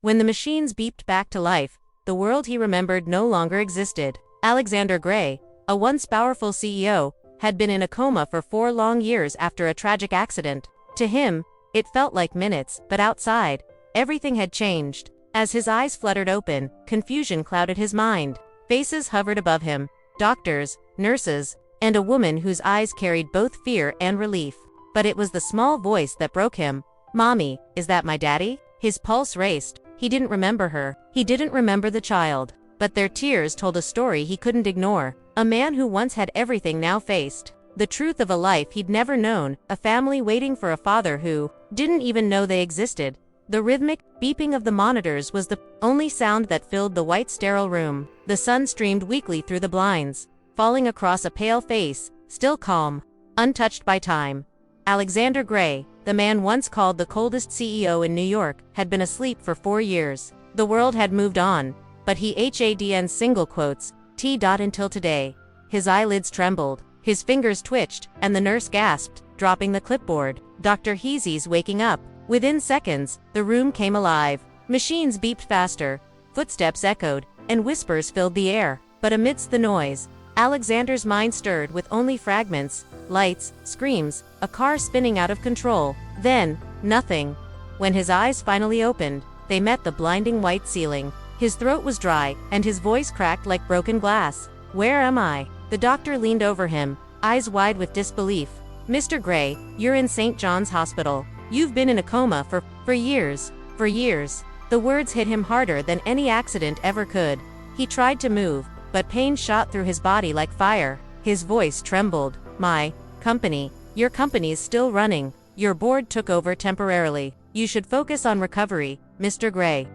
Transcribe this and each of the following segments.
When the machines beeped back to life, the world he remembered no longer existed. Alexander Gray, a once powerful CEO, had been in a coma for 4 long years after a tragic accident. To him, it felt like minutes, but outside, everything had changed. As his eyes fluttered open, confusion clouded his mind. Faces hovered above him, doctors, nurses, and a woman whose eyes carried both fear and relief. But it was the small voice that broke him. "Mommy, is that my daddy?" His pulse raced. He didn't remember her. He didn't remember the child. But their tears told a story he couldn't ignore. A man who once had everything now faced the truth of a life he'd never known, a family waiting for a father who didn't even know they existed. The rhythmic beeping of the monitors was the only sound that filled the white sterile room. The sun streamed weakly through the blinds, falling across a pale face, still calm, untouched by time. Alexander Gray, the man once called the coldest CEO in New York, had been asleep for 4 years. The world had moved on, but he hadn't single quotes, until today. His eyelids trembled, his fingers twitched, and the nurse gasped, dropping the clipboard. "Dr. Heezy's waking up." Within seconds, the room came alive. Machines beeped faster, footsteps echoed, and whispers filled the air. But amidst the noise, Alexander's mind stirred with only fragments, lights, screams, a car spinning out of control. Then, nothing. When his eyes finally opened, they met the blinding white ceiling. His throat was dry, and his voice cracked like broken glass. "Where am I?" The doctor leaned over him, eyes wide with disbelief. "Mr. Gray, you're in St. John's Hospital. You've been in a coma for years. For years." The words hit him harder than any accident ever could. He tried to move, but pain shot through his body like fire. His voice trembled. Your company's still running. Your board took over temporarily. You should focus on recovery, Mr. Gray."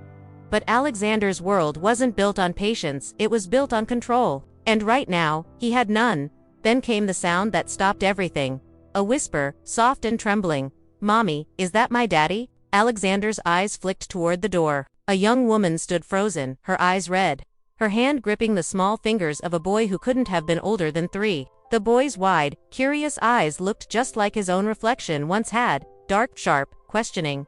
But Alexander's world wasn't built on patience, it was built on control. And right now, he had none. Then came the sound that stopped everything. A whisper, soft and trembling. "Mommy, is that my daddy?" Alexander's eyes flicked toward the door. A young woman stood frozen, her eyes red, her hand gripping the small fingers of a boy who couldn't have been older than 3. The boy's wide, curious eyes looked just like his own reflection once had, dark, sharp, questioning.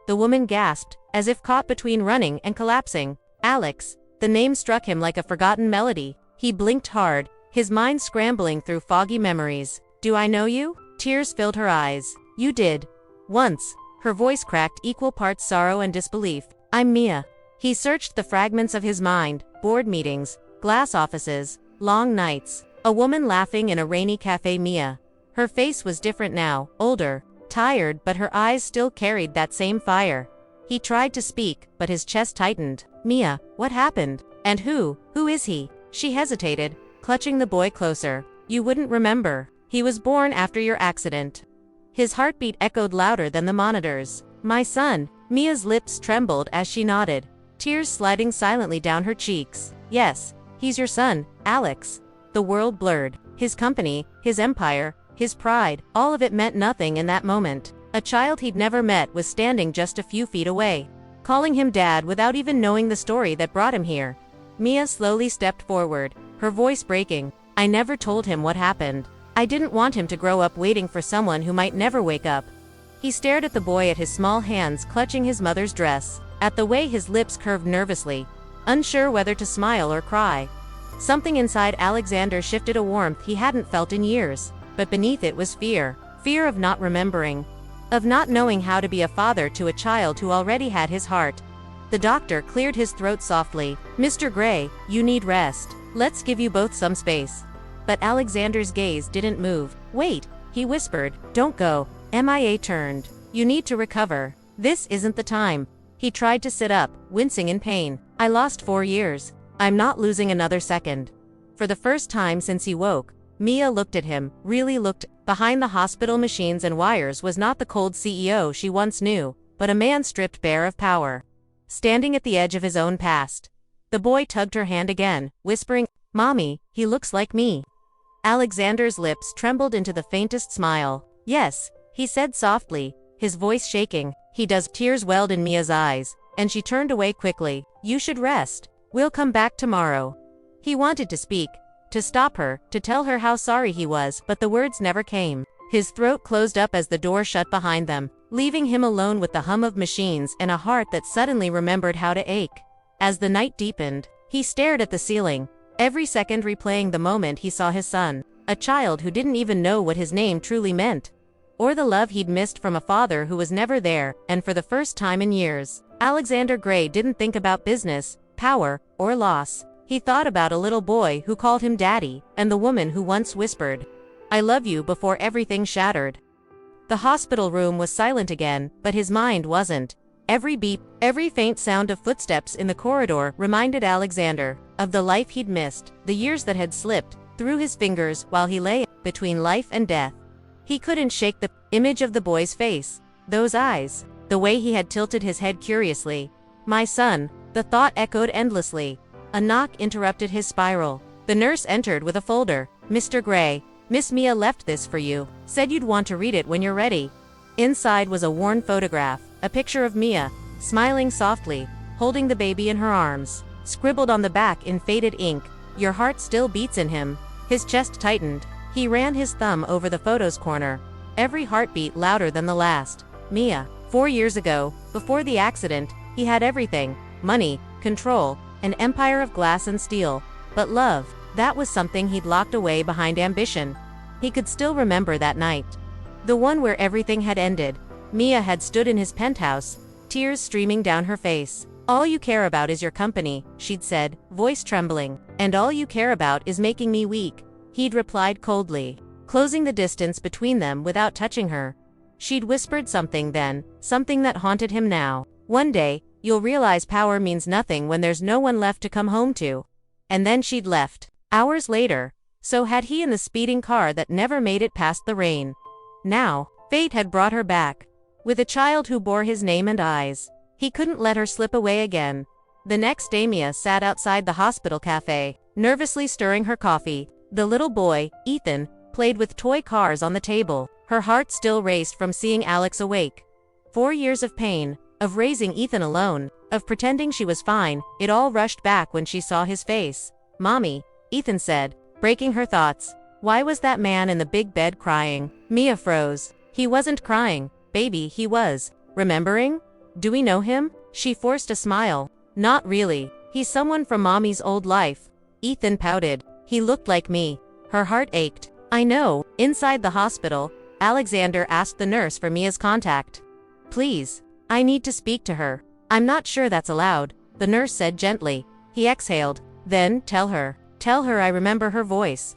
The woman gasped, as if caught between running and collapsing. "Alex." The name struck him like a forgotten melody. He blinked hard, his mind scrambling through foggy memories. "Do I know you?" Tears filled her eyes. "You did. Once." Her voice cracked, equal parts sorrow and disbelief. "I'm Mia." He searched the fragments of his mind, board meetings, glass offices, long nights. A woman laughing in a rainy cafe. Mia. Her face was different now, older, tired, but her eyes still carried that same fire. He tried to speak, but his chest tightened. "Mia, what happened? And who is he?" She hesitated, clutching the boy closer. "You wouldn't remember. He was born after your accident." His heartbeat echoed louder than the monitors. "My son." Mia's lips trembled as she nodded, tears sliding silently down her cheeks. "Yes, he's your son, Alex." The world blurred. His company, his empire, his pride, all of it meant nothing in that moment. A child he'd never met was standing just a few feet away, calling him dad without even knowing the story that brought him here. Mia slowly stepped forward, her voice breaking. "I never told him what happened. I didn't want him to grow up waiting for someone who might never wake up." He stared at the boy, at his small hands clutching his mother's dress, at the way his lips curved nervously, unsure whether to smile or cry. Something inside Alexander shifted, a warmth he hadn't felt in years, but beneath it was fear. Fear of not remembering, of not knowing how to be a father to a child who already had his heart. The doctor cleared his throat softly. "Mr. Gray, you need rest. Let's give you both some space." But Alexander's gaze didn't move. "Wait," he whispered. "Don't go." Mia turned. "You need to recover. This isn't the time." He tried to sit up, wincing in pain. "I lost 4 years. I'm not losing another second." For the first time since he woke, Mia looked at him, really looked. Behind the hospital machines and wires was not the cold CEO she once knew, but a man stripped bare of power, standing at the edge of his own past. The boy tugged her hand again, whispering, "Mommy, he looks like me." Alexander's lips trembled into the faintest smile. "Yes," he said softly, his voice shaking. "He does." Tears welled in Mia's eyes, and she turned away quickly. "You should rest. We'll come back tomorrow." He wanted to speak, to stop her, to tell her how sorry he was, but the words never came. His throat closed up as the door shut behind them, leaving him alone with the hum of machines and a heart that suddenly remembered how to ache. As the night deepened, he stared at the ceiling, every second replaying the moment he saw his son, a child who didn't even know what his name truly meant, or the love he'd missed from a father who was never there. And for the first time in years, Alexander Gray didn't think about business, power, or loss. He thought about a little boy who called him daddy, and the woman who once whispered, "I love you," before everything shattered. The hospital room was silent again, but his mind wasn't. Every beep, every faint sound of footsteps in the corridor reminded Alexander of the life he'd missed, the years that had slipped through his fingers while he lay between life and death. He couldn't shake the image of the boy's face, those eyes, the way he had tilted his head curiously. "My son," the thought echoed endlessly. A knock interrupted his spiral. The nurse entered with a folder. "Mr. Gray, Miss Mia left this for you. Said you'd want to read it when you're ready." Inside was a worn photograph, a picture of Mia, smiling softly, holding the baby in her arms. Scribbled on the back in faded ink, "Your heart still beats in him." His chest tightened. He ran his thumb over the photo's corner, every heartbeat louder than the last. Mia. 4 years ago, before the accident, he had everything: money, control, an empire of glass and steel. But love, that was something he'd locked away behind ambition. He could still remember that night. The one where everything had ended. Mia had stood in his penthouse, tears streaming down her face. "All you care about is your company," she'd said, voice trembling. "And all you care about is making me weak," he'd replied coldly, closing the distance between them without touching her. She'd whispered something then, something that haunted him now. "One day, you'll realize power means nothing when there's no one left to come home to." And then she'd left. Hours later, so had he in the speeding car that never made it past the rain. Now, fate had brought her back, with a child who bore his name and eyes. He couldn't let her slip away again. The next day Mia sat outside the hospital cafe, nervously stirring her coffee. The little boy, Ethan, played with toy cars on the table. Her heart still raced from seeing Alex awake. 4 years of pain, of raising Ethan alone, of pretending she was fine, it all rushed back when she saw his face. "Mommy," Ethan said, breaking her thoughts. Why was that man in the big bed crying? Mia froze. He wasn't crying, baby, he was. Remembering? "Do we know him?" She forced a smile. "Not really. He's someone from Mommy's old life." Ethan pouted. "He looked like me." Her heart ached. "I know." Inside the hospital, Alexander asked the nurse for Mia's contact. "Please. I need to speak to her." "I'm not sure that's allowed," the nurse said gently. He exhaled. "Then, tell her. Tell her I remember her voice."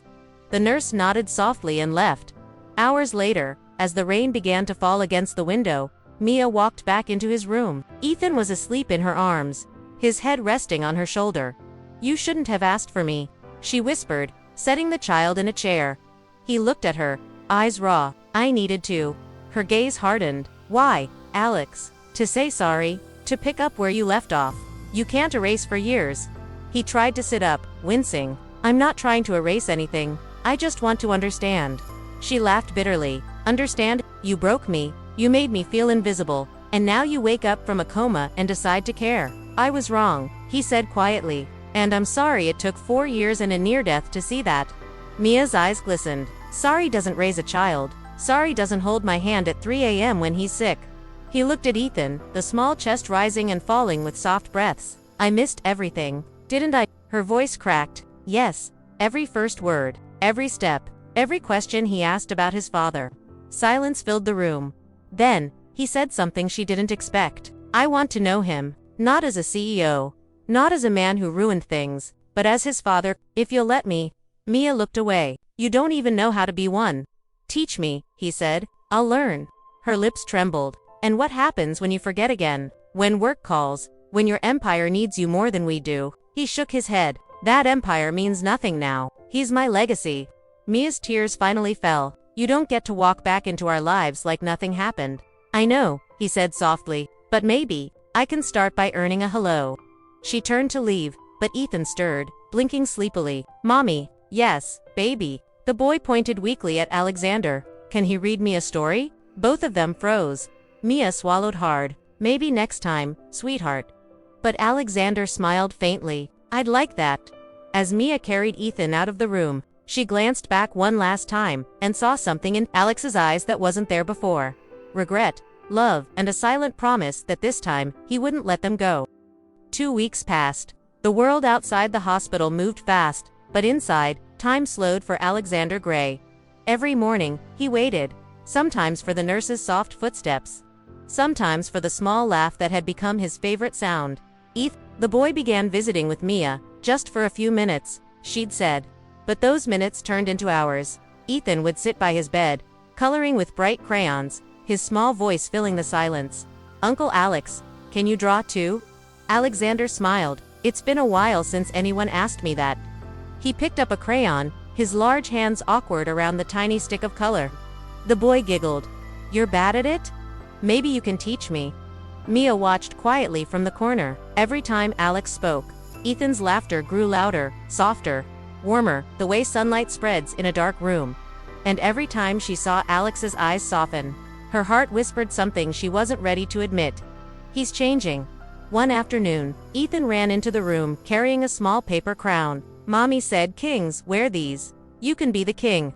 The nurse nodded softly and left. Hours later, as the rain began to fall against the window, Mia walked back into his room. Ethan was asleep in her arms, his head resting on her shoulder. "You shouldn't have asked for me," she whispered, setting the child in a chair. He looked at her, eyes raw. "I needed to." Her gaze hardened. "Why, Alex?" "To say sorry, to pick up where you left off. You can't erase for years." He tried to sit up, wincing. "I'm not trying to erase anything. I just want to understand." She laughed bitterly. "Understand? You broke me. You made me feel invisible. And now you wake up from a coma and decide to care." "I was wrong," he said quietly. "And I'm sorry it took 4 years and a near death to see that." Mia's eyes glistened. "Sorry doesn't raise a child. Sorry doesn't hold my hand at 3 a.m. when he's sick." He looked at Ethan, the small chest rising and falling with soft breaths. "I missed everything, didn't I?" Her voice cracked. "Yes, every first word, every step, every question he asked about his father." Silence filled the room. Then, he said something she didn't expect. "I want to know him, not as a CEO, not as a man who ruined things, but as his father, if you'll let me." Mia looked away. "You don't even know how to be one." "Teach me," he said. "I'll learn." Her lips trembled. "And what happens when you forget again? When work calls? When your empire needs you more than we do?" He shook his head. "That empire means nothing now. He's my legacy." Mia's tears finally fell. "You don't get to walk back into our lives like nothing happened." "I know," he said softly, "but maybe I can start by earning a hello." She turned to leave, but Ethan stirred, blinking sleepily. "Mommy." "Yes, baby." The boy pointed weakly at Alexander. "Can he read me a story?" Both of them froze. Mia swallowed hard. "Maybe next time, sweetheart." But Alexander smiled faintly. "I'd like that." As Mia carried Ethan out of the room, she glanced back one last time, and saw something in Alex's eyes that wasn't there before. Regret. love, and a silent promise that this time, he wouldn't let them go. 2 weeks passed. The world outside the hospital moved fast, but inside, time slowed for Alexander Gray. Every morning, he waited, sometimes for the nurse's soft footsteps, sometimes for the small laugh that had become his favorite sound. The boy began visiting with Mia, just for a few minutes, she'd said. But those minutes turned into hours. Ethan would sit by his bed, coloring with bright crayons, his small voice filling the silence. "Uncle Alex, can you draw too?" Alexander smiled. "It's been a while since anyone asked me that." He picked up a crayon, his large hands awkward around the tiny stick of color. The boy giggled. "You're bad at it? Maybe you can teach me." Mia watched quietly from the corner. Every time Alex spoke, Ethan's laughter grew louder, softer, warmer, the way sunlight spreads in a dark room. And every time she saw Alex's eyes soften, her heart whispered something she wasn't ready to admit. "He's changing." One afternoon, Ethan ran into the room carrying a small paper crown. "Mommy said kings wear these. You can be the king."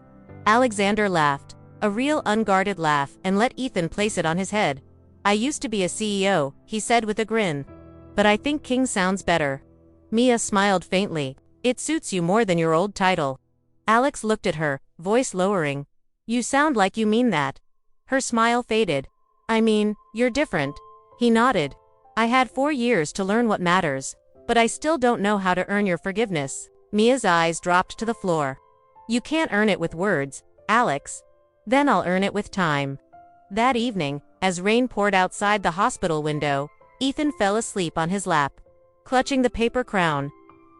Alexander laughed, a real unguarded laugh, and let Ethan place it on his head. "I used to be a CEO," he said with a grin. "But I think king sounds better." Mia smiled faintly. "It suits you more than your old title." Alex looked at her, voice lowering. "You sound like you mean that." Her smile faded. "I mean, you're different." He nodded. "I had 4 years to learn what matters, but I still don't know how to earn your forgiveness." Mia's eyes dropped to the floor. "You can't earn it with words, Alex. Then I'll earn it with time." That evening, as rain poured outside the hospital window, Ethan fell asleep on his lap, clutching the paper crown.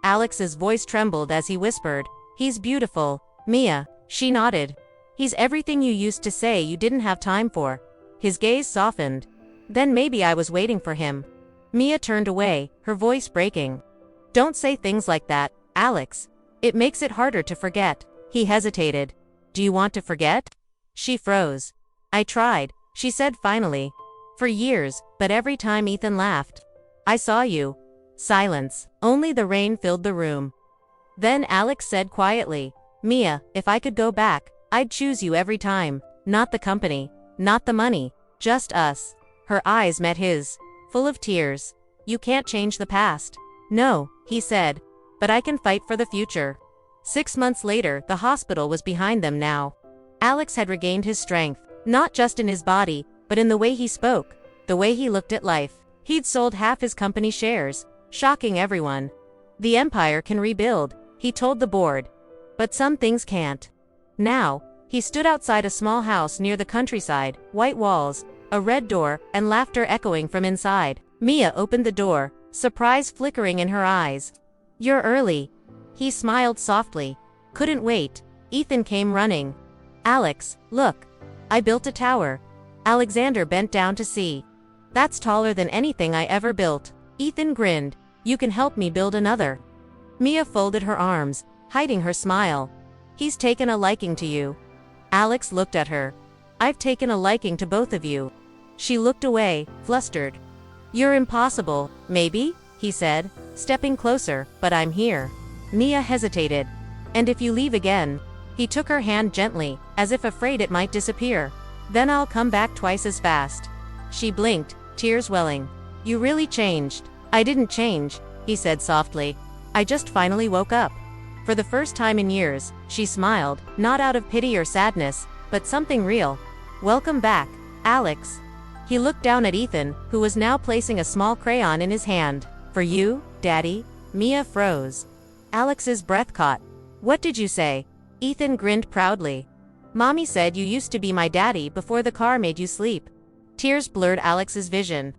Alex's voice trembled as he whispered, "He's beautiful, Mia." She nodded. "He's everything you used to say you didn't have time for." His gaze softened. "Then maybe I was waiting for him." Mia turned away, her voice breaking. "Don't say things like that, Alex. It makes it harder to forget." He hesitated. "Do you want to forget?" She froze. "I tried," she said finally. "For years, but every time Ethan laughed. I saw you." Silence. Only the rain filled the room. Then Alex said quietly, "Mia, if I could go back, I'd choose you every time. Not the company, not the money, just us." Her eyes met his, full of tears. "You can't change the past." "No," he said, "but I can fight for the future." 6 months later, the hospital was behind them now. Alex had regained his strength, not just in his body, but in the way he spoke, the way he looked at life. He'd sold half his company shares, shocking everyone. "The empire can rebuild," he told the board. "But some things can't." Now, he stood outside a small house near the countryside, white walls, a red door, and laughter echoing from inside. Mia opened the door, surprise flickering in her eyes. "You're early." He smiled softly. "Couldn't wait." Ethan came running. "Alex, look. I built a tower." Alexander bent down to see. "That's taller than anything I ever built." Ethan grinned. "You can help me build another." Mia folded her arms, hiding her smile. "He's taken a liking to you." Alex looked at her. "I've taken a liking to both of you." She looked away, flustered. "You're impossible, maybe," he said, stepping closer, "but I'm here." Mia hesitated. "And if you leave again?" He took her hand gently, as if afraid it might disappear. "Then I'll come back twice as fast." She blinked, tears welling. "You really changed." "I didn't change," he said softly. "I just finally woke up." For the first time in years, she smiled, not out of pity or sadness, but something real. "Welcome back, Alex." He looked down at Ethan, who was now placing a small crayon in his hand. "For you, Daddy?" Mia froze. Alex's breath caught. "What did you say?" Ethan grinned proudly. "Mommy said you used to be my daddy before the car made you sleep." Tears blurred Alex's vision.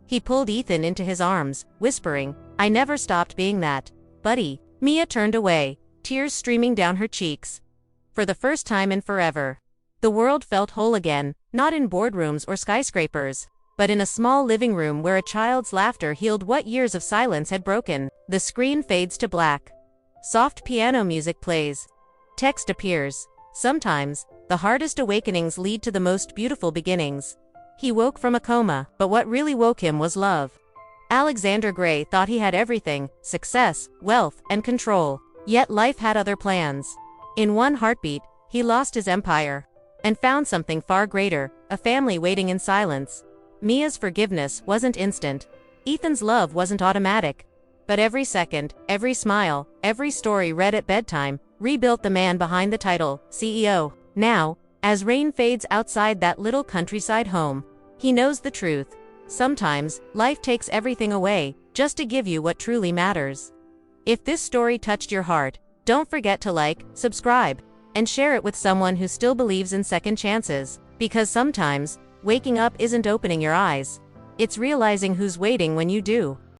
He pulled Ethan into his arms, whispering, "I never stopped being that, buddy." Mia turned away, tears streaming down her cheeks. For the first time in forever, the world felt whole again, not in boardrooms or skyscrapers, but in a small living room where a child's laughter healed what years of silence had broken. The screen fades to black. Soft piano music plays. Text appears. Sometimes, the hardest awakenings lead to the most beautiful beginnings. He woke from a coma, but what really woke him was love. Alexander Gray thought he had everything: success, wealth, and control. Yet life had other plans. In one heartbeat, he lost his empire and found something far greater: a family waiting in silence. Mia's forgiveness wasn't instant. Ethan's love wasn't automatic. But every second, every smile, every story read at bedtime, rebuilt the man behind the title, CEO. Now, as rain fades outside that little countryside home, he knows the truth. Sometimes, life takes everything away, just to give you what truly matters. If this story touched your heart, don't forget to like, subscribe, and share it with someone who still believes in second chances. Because sometimes, waking up isn't opening your eyes. It's realizing who's waiting when you do.